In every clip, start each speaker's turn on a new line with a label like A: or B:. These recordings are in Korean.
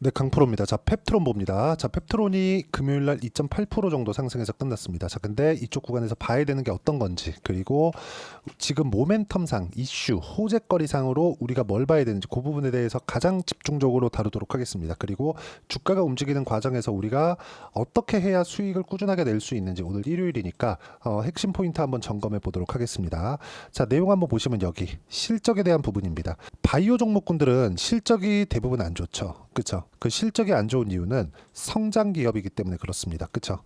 A: 네, 강프로입니다. 자, 펩트론 봅니다. 자, 펩트론이 금요일 날 2.8% 정도 상승해서 끝났습니다. 자, 근데 이쪽 구간에서 봐야 되는 게 어떤 건지, 그리고 지금 모멘텀상, 이슈, 호재거리상으로 우리가 뭘 봐야 되는지 그 부분에 대해서 가장 집중적으로 다루도록 하겠습니다. 그리고 주가가 움직이는 과정에서 우리가 어떻게 해야 수익을 꾸준하게 낼 수 있는지 오늘 일요일이니까 핵심 포인트 한번 점검해 보도록 하겠습니다. 자, 내용 한번 보시면 여기 실적에 대한 부분입니다. 바이오 종목군들은 실적이 대부분 안 좋죠. 그쵸? 그 실적이 안 좋은 이유는 성장 기업이기 때문에 그렇습니다. 그쵸?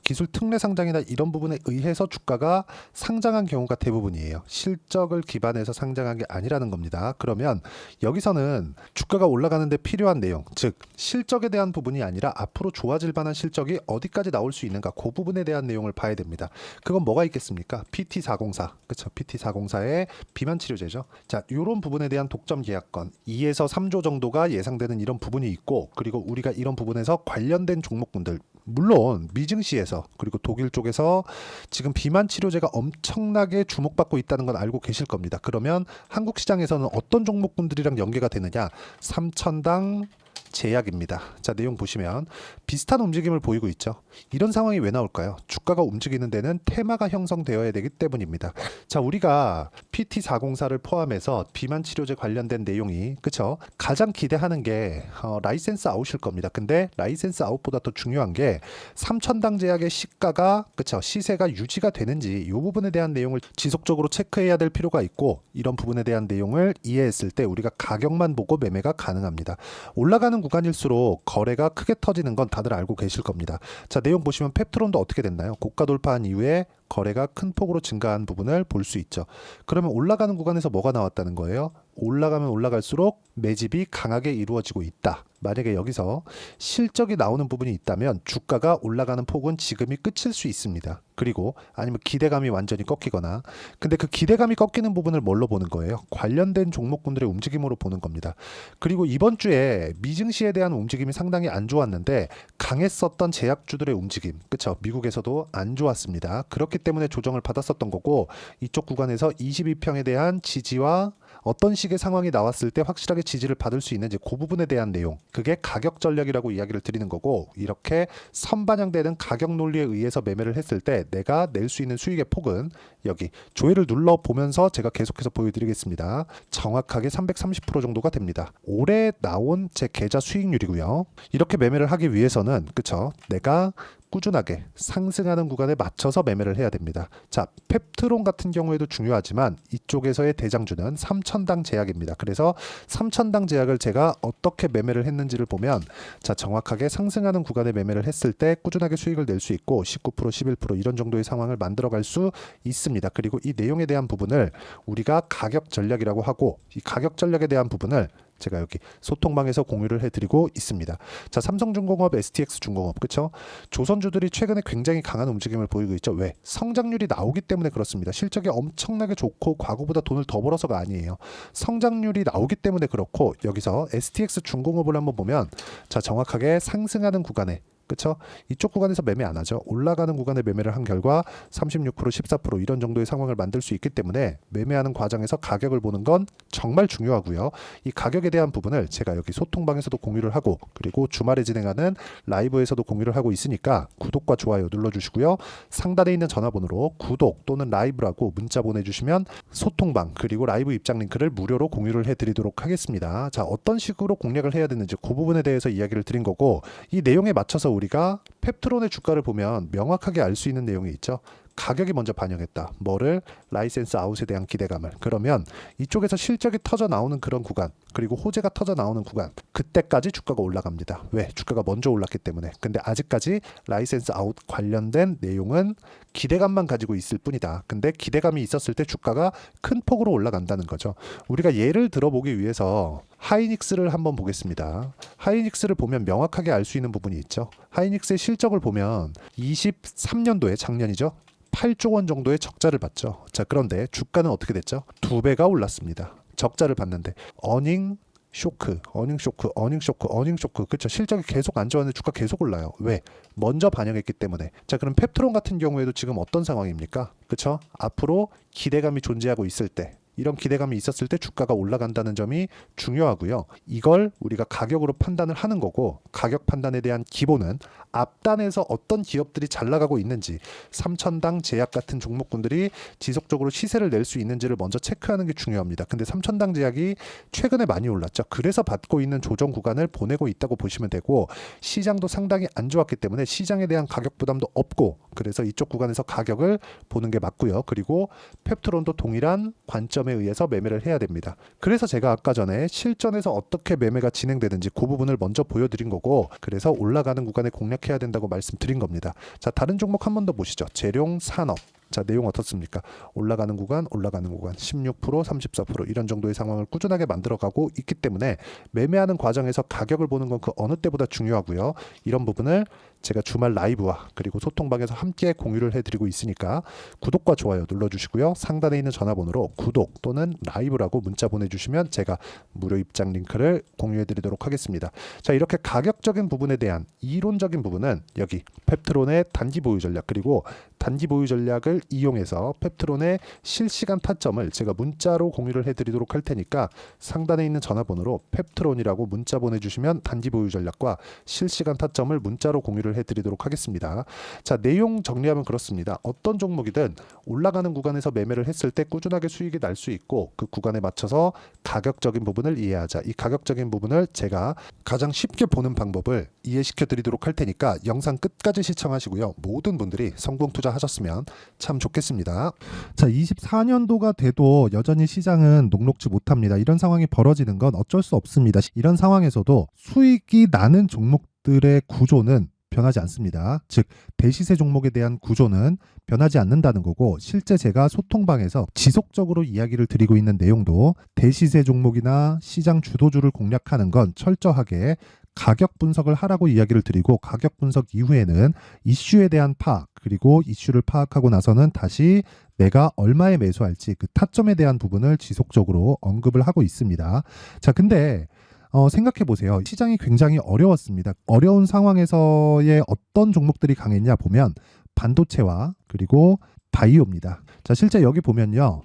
A: 기술 특례 상장이나 이런 부분에 의해서 주가가 상장한 경우가 대부분이에요. 실적을 기반해서 상장한 게 아니라는 겁니다. 그러면 여기서는 주가가 올라가는데 필요한 내용, 즉 실적에 대한 부분이 아니라 앞으로 좋아질 만한 실적이 어디까지 나올 수 있는가, 그 부분에 대한 내용을 봐야 됩니다. 그건 뭐가 있겠습니까? PT404, 그쵸? PT404의 비만 치료제죠. 자, 이런 부분에 대한 독점 계약권 2에서 3조 정도가 예상되는 이런 부분이 있고, 그리고 우리가 이런 부분에서 관련된 종목군들, 물론 미증시에서 그리고 독일 쪽에서 지금 비만 치료제가 엄청나게 주목받고 있다는 건 알고 계실 겁니다. 그러면 한국 시장에서는 어떤 종목군들이랑 연계가 되느냐? 삼천당 제약입니다. 자, 내용 보시면 비슷한 움직임을 보이고 있죠. 이런 상황이 왜 나올까요? 주가가 움직이는 데는 테마가 형성되어야 되기 때문입니다. 자, 우리가 PT404를 포함해서 비만 치료제 관련된 내용이, 그쵸? 가장 기대하는 게 라이센스 아웃일 겁니다. 근데 라이센스 아웃보다 더 중요한 게 삼천당 제약의 시가가, 그쵸? 시세가 유지가 되는지 이 부분에 대한 내용을 지속적으로 체크해야 될 필요가 있고, 이런 부분에 대한 내용을 이해했을 때 우리가 가격만 보고 매매가 가능합니다. 올라가는 구간일수록 거래가 크게 터지는 건 다들 알고 계실 겁니다. 자, 내용 보시면 펩트론도 어떻게 됐나요? 고가 돌파한 이후에 거래가 큰 폭으로 증가한 부분을 볼 수 있죠. 그러면 올라가는 구간에서 뭐가 나왔다는 거예요? 올라가면 올라갈수록 매집이 강하게 이루어지고 있다. 만약에 여기서 실적이 나오는 부분이 있다면 주가가 올라가는 폭은 지금이 끝일 수 있습니다. 그리고 아니면 기대감이 완전히 꺾이거나, 근데 그 기대감이 꺾이는 부분을 뭘로 보는 거예요? 관련된 종목군들의 움직임으로 보는 겁니다. 그리고 이번 주에 미증시에 대한 움직임이 상당히 안 좋았는데 강했었던 제약주들의 움직임, 그쵸? 미국에서도 안 좋았습니다. 그렇기 때문에 조정을 받았었던 거고, 이쪽 구간에서 22평에 대한 지지와 어떤 식의 상황이 나왔을 때 확실하게 지지를 받을 수 있는지 그 부분에 대한 내용, 그게 가격 전략이라고 이야기를 드리는 거고, 이렇게 선반영되는 가격 논리에 의해서 매매를 했을 때 내가 낼 수 있는 수익의 폭은 여기 조회를 눌러보면서 제가 계속해서 보여드리겠습니다. 정확하게 330% 정도가 됩니다. 올해 나온 제 계좌 수익률이고요. 이렇게 매매를 하기 위해서는, 그쵸? 내가 꾸준하게 상승하는 구간에 맞춰서 매매를 해야 됩니다. 자, 펩트론 같은 경우에도 중요하지만 이쪽에서의 대장주는 삼천당 제약입니다. 그래서 삼천당 제약을 제가 어떻게 매매를 했는지를 보면, 자, 정확하게 상승하는 구간에 매매를 했을 때 꾸준하게 수익을 낼 수 있고 19%, 11% 이런 정도의 상황을 만들어갈 수 있습니다. 그리고 이 내용에 대한 부분을 우리가 가격 전략이라고 하고, 이 가격 전략에 대한 부분을 제가 여기 소통방에서 공유를 해드리고 있습니다. 자, 삼성중공업, STX중공업, 그쵸? 조선주들이 최근에 굉장히 강한 움직임을 보이고 있죠. 왜? 성장률이 나오기 때문에 그렇습니다. 실적이 엄청나게 좋고 과거보다 돈을 더 벌어서가 아니에요. 성장률이 나오기 때문에 그렇고, 여기서 STX중공업을 한번 보면, 자, 정확하게 상승하는 구간에, 그쵸? 이쪽 구간에서 매매 안 하죠. 올라가는 구간에 매매를 한 결과 36%, 14% 이런 정도의 상황을 만들 수 있기 때문에 매매하는 과정에서 가격을 보는 건 정말 중요하고요. 이 가격에 대한 부분을 제가 여기 소통방에서도 공유를 하고, 그리고 주말에 진행하는 라이브에서도 공유를 하고 있으니까 구독과 좋아요 눌러주시고요. 상단에 있는 전화번호로 구독 또는 라이브라고 문자 보내주시면 소통방 그리고 라이브 입장 링크를 무료로 공유를 해드리도록 하겠습니다. 자, 어떤 식으로 공략을 해야 되는지 그 부분에 대해서 이야기를 드린 거고, 이 내용에 맞춰서 우리가 펩트론의 주가를 보면 명확하게 알 수 있는 내용이 있죠. 가격이 먼저 반영했다. 뭐를? 라이센스 아웃에 대한 기대감을. 그러면 이쪽에서 실적이 터져 나오는 그런 구간, 그리고 호재가 터져 나오는 구간, 그때까지 주가가 올라갑니다. 왜? 주가가 먼저 올랐기 때문에. 근데 아직까지 라이센스 아웃 관련된 내용은 기대감만 가지고 있을 뿐이다. 근데 기대감이 있었을 때 주가가 큰 폭으로 올라간다는 거죠. 우리가 예를 들어보기 위해서 하이닉스를 한번 보겠습니다. 하이닉스를 보면 명확하게 알 수 있는 부분이 있죠. 하이닉스의 실적을 보면 23년도에, 작년이죠. 8조 원 정도의 적자를 봤죠. 자, 그런데 주가는 어떻게 됐죠? 2배가 올랐습니다. 적자를 봤는데 어닝 쇼크, 어닝 쇼크, 어닝 쇼크, 어닝 쇼크. 그렇죠. 실적이 계속 안 좋았는데 주가 계속 올라요. 왜? 먼저 반영했기 때문에. 자, 그럼 펩트론 같은 경우에도 지금 어떤 상황입니까? 그렇죠? 앞으로 기대감이 존재하고 있을 때, 이런 기대감이 있었을 때 주가가 올라간다는 점이 중요하고요. 이걸 우리가 가격으로 판단을 하는 거고, 가격 판단에 대한 기본은 앞단에서 어떤 기업들이 잘 나가고 있는지, 삼천당 제약 같은 종목군들이 지속적으로 시세를 낼 수 있는지를 먼저 체크하는 게 중요합니다. 근데 삼천당 제약이 최근에 많이 올랐죠. 그래서 받고 있는 조정 구간을 보내고 있다고 보시면 되고, 시장도 상당히 안 좋았기 때문에 시장에 대한 가격 부담도 없고, 그래서 이쪽 구간에서 가격을 보는 게 맞고요. 그리고 펩트론도 동일한 관점에 의해서 매매를 해야 됩니다. 그래서 제가 아까 전에 실전에서 어떻게 매매가 진행되는지 그 부분을 먼저 보여드린 거고, 그래서 올라가는 구간에 공략해야 된다고 말씀드린 겁니다. 자, 다른 종목 한 번 더 보시죠. 재룡 산업. 자, 내용 어떻습니까? 올라가는 구간 16%, 34% 이런 정도의 상황을 꾸준하게 만들어가고 있기 때문에 매매하는 과정에서 가격을 보는 건 그 어느 때보다 중요하고요. 이런 부분을 제가 주말 라이브와 그리고 소통방에서 함께 공유를 해드리고 있으니까 구독과 좋아요 눌러주시고요. 상단에 있는 전화번호로 구독 또는 라이브라고 문자 보내주시면 제가 무료 입장 링크를 공유해드리도록 하겠습니다. 자, 이렇게 가격적인 부분에 대한 이론적인 부분은 여기 펩트론의 단기 보유 전략, 그리고 단기 보유 전략을 이용해서 펩트론의 실시간 타점을 제가 문자로 공유를 해드리도록 할 테니까 상단에 있는 전화번호로 펩트론이라고 문자 보내주시면 단기 보유 전략과 실시간 타점을 문자로 공유를 해드리도록 하겠습니다. 자, 내용 정리하면 그렇습니다. 어떤 종목이든 올라가는 구간에서 매매를 했을 때 꾸준하게 수익이 날 수 있고, 그 구간에 맞춰서 가격적인 부분을 이해하자. 이 가격적인 부분을 제가 가장 쉽게 보는 방법을 이해시켜 드리도록 할 테니까 영상 끝까지 시청하시고요. 모든 분들이 성공 투자하셨으면 참 좋겠습니다. 자, 24년도가 돼도 여전히 시장은 녹록지 못합니다. 이런 상황이 벌어지는 건 어쩔 수 없습니다. 이런 상황에서도 수익이 나는 종목들의 구조는 변하지 않습니다. 즉, 대시세 종목에 대한 구조는 변하지 않는다는 거고, 실제 제가 소통방에서 지속적으로 이야기를 드리고 있는 내용도 대시세 종목이나 시장 주도주를 공략하는 건 철저하게 가격 분석을 하라고 이야기를 드리고, 가격 분석 이후에는 이슈에 대한 파악, 그리고 이슈를 파악하고 나서는 다시 내가 얼마에 매수할지 그 타점에 대한 부분을 지속적으로 언급을 하고 있습니다. 자, 근데 생각해 보세요. 시장이 굉장히 어려웠습니다. 어려운 상황에서의 어떤 종목들이 강했냐 보면 반도체와 그리고 바이오입니다. 자, 실제 여기 보면요.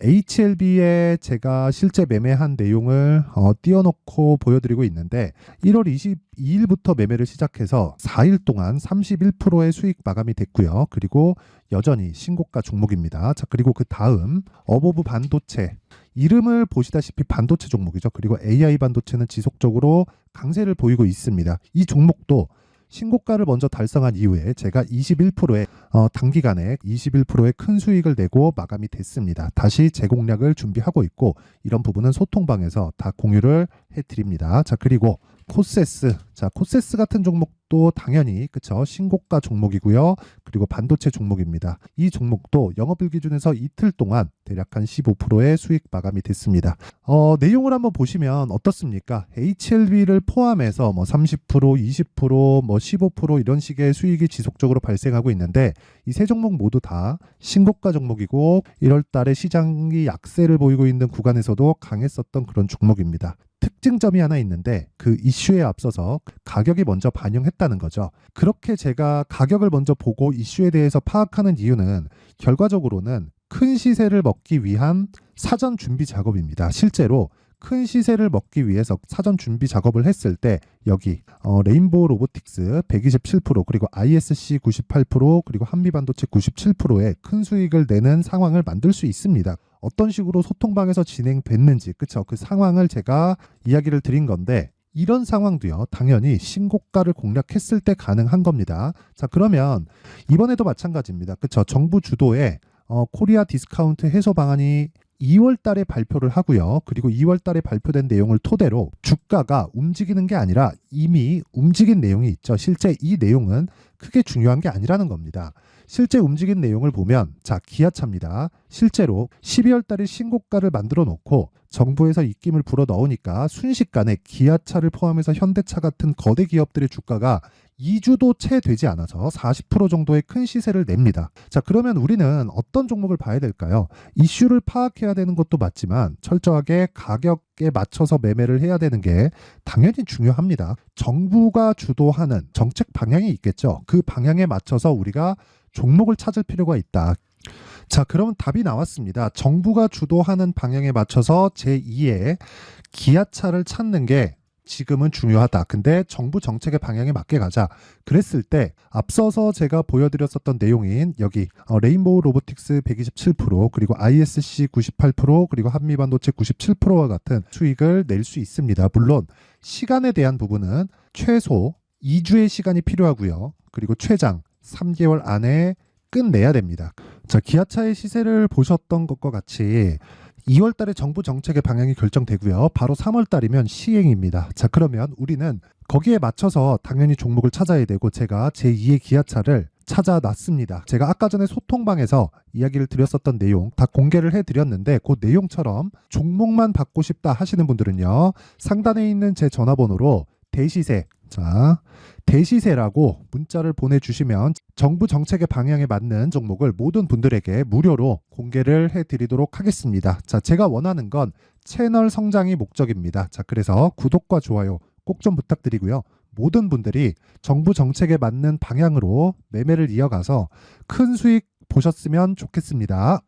A: HLB에 제가 실제 매매한 내용을 띄워놓고 보여드리고 있는데, 1월 22일부터 매매를 시작해서 4일 동안 31%의 수익 마감이 됐고요. 그리고 여전히 신고가 종목입니다. 자, 그리고 그 다음 어보브 반도체, 이름을 보시다시피 반도체 종목이죠. 그리고 AI 반도체는 지속적으로 강세를 보이고 있습니다. 이 종목도 신고가를 먼저 달성한 이후에 제가 21%의 단기간에 21%의 큰 수익을 내고 마감이 됐습니다. 다시 재공략을 준비하고 있고, 이런 부분은 소통방에서 다 공유를 해드립니다. 자, 그리고 코세스. 자, 코세스 같은 종목도 당연히 그쵸, 신고가 종목이고요. 그리고 반도체 종목입니다. 이 종목도 영업일 기준에서 이틀 동안 대략 한 15%의 수익 마감이 됐습니다. 내용을 한번 보시면 어떻습니까? HLB를 포함해서 30%, 20%, 15% 이런 식의 수익이 지속적으로 발생하고 있는데, 이 세 종목 모두 다 신고가 종목이고 1월 달에 시장이 약세를 보이고 있는 구간에서도 강했었던 그런 종목입니다. 특징점이 하나 있는데, 그 이슈에 앞서서 가격이 먼저 반영했다는 거죠. 그렇게 제가 가격을 먼저 보고 이슈에 대해서 파악하는 이유는 결과적으로는 큰 시세를 먹기 위한 사전 준비 작업입니다. 실제로 큰 시세를 먹기 위해서 사전 준비 작업을 했을 때 여기 레인보우 로보틱스 127%, 그리고 ISC 98%, 그리고 한미반도체 97%의 큰 수익을 내는 상황을 만들 수 있습니다. 어떤 식으로 소통방에서 진행됐는지, 그쵸? 그 상황을 제가 이야기를 드린 건데, 이런 상황도요, 당연히 신고가를 공략했을 때 가능한 겁니다. 자, 그러면 이번에도 마찬가지입니다. 그쵸? 정부 주도의 코리아 디스카운트 해소 방안이 2월 달에 발표를 하고요. 그리고 2월 달에 발표된 내용을 토대로 주가가 움직이는 게 아니라 이미 움직인 내용이 있죠. 실제 이 내용은 크게 중요한 게 아니라는 겁니다. 실제 움직인 내용을 보면, 자, 기아차입니다. 실제로 12월 달에 신고가를 만들어 놓고 정부에서 입김을 불어 넣으니까 순식간에 기아차를 포함해서 현대차 같은 거대 기업들의 주가가 2주도 채 되지 않아서 40% 정도의 큰 시세를 냅니다. 자, 그러면 우리는 어떤 종목을 봐야 될까요? 이슈를 파악해야 되는 것도 맞지만 철저하게 가격에 맞춰서 매매를 해야 되는 게 당연히 중요합니다. 정부가 주도하는 정책 방향이 있겠죠. 그 방향에 맞춰서 우리가 종목을 찾을 필요가 있다. 자, 그러면 답이 나왔습니다. 정부가 주도하는 방향에 맞춰서 제2의 기아차를 찾는 게 지금은 중요하다. 근데 정부 정책의 방향에 맞게 가자. 그랬을 때 앞서서 제가 보여드렸었던 내용인 여기 레인보우 로보틱스 127% 그리고 ISC 98% 그리고 한미반도체 97%와 같은 수익을 낼 수 있습니다. 물론 시간에 대한 부분은 최소 2주의 시간이 필요하고요. 그리고 최장 3개월 안에 끝내야 됩니다. 자, 기아차의 시세를 보셨던 것과 같이 2월 달에 정부 정책의 방향이 결정되고요. 바로 3월 달이면 시행입니다. 자, 그러면 우리는 거기에 맞춰서 당연히 종목을 찾아야 되고 제가 제2의 기아차를 찾아놨습니다. 제가 아까 전에 소통방에서 이야기를 드렸었던 내용 다 공개를 해드렸는데 그 내용처럼 종목만 받고 싶다 하시는 분들은요. 상단에 있는 제 전화번호로 대시세, 자, 대시세라고 문자를 보내주시면 정부 정책의 방향에 맞는 종목을 모든 분들에게 무료로 공개를 해드리도록 하겠습니다. 자, 제가 원하는 건 채널 성장이 목적입니다. 자, 그래서 구독과 좋아요 꼭 좀 부탁드리고요. 모든 분들이 정부 정책에 맞는 방향으로 매매를 이어가서 큰 수익 보셨으면 좋겠습니다.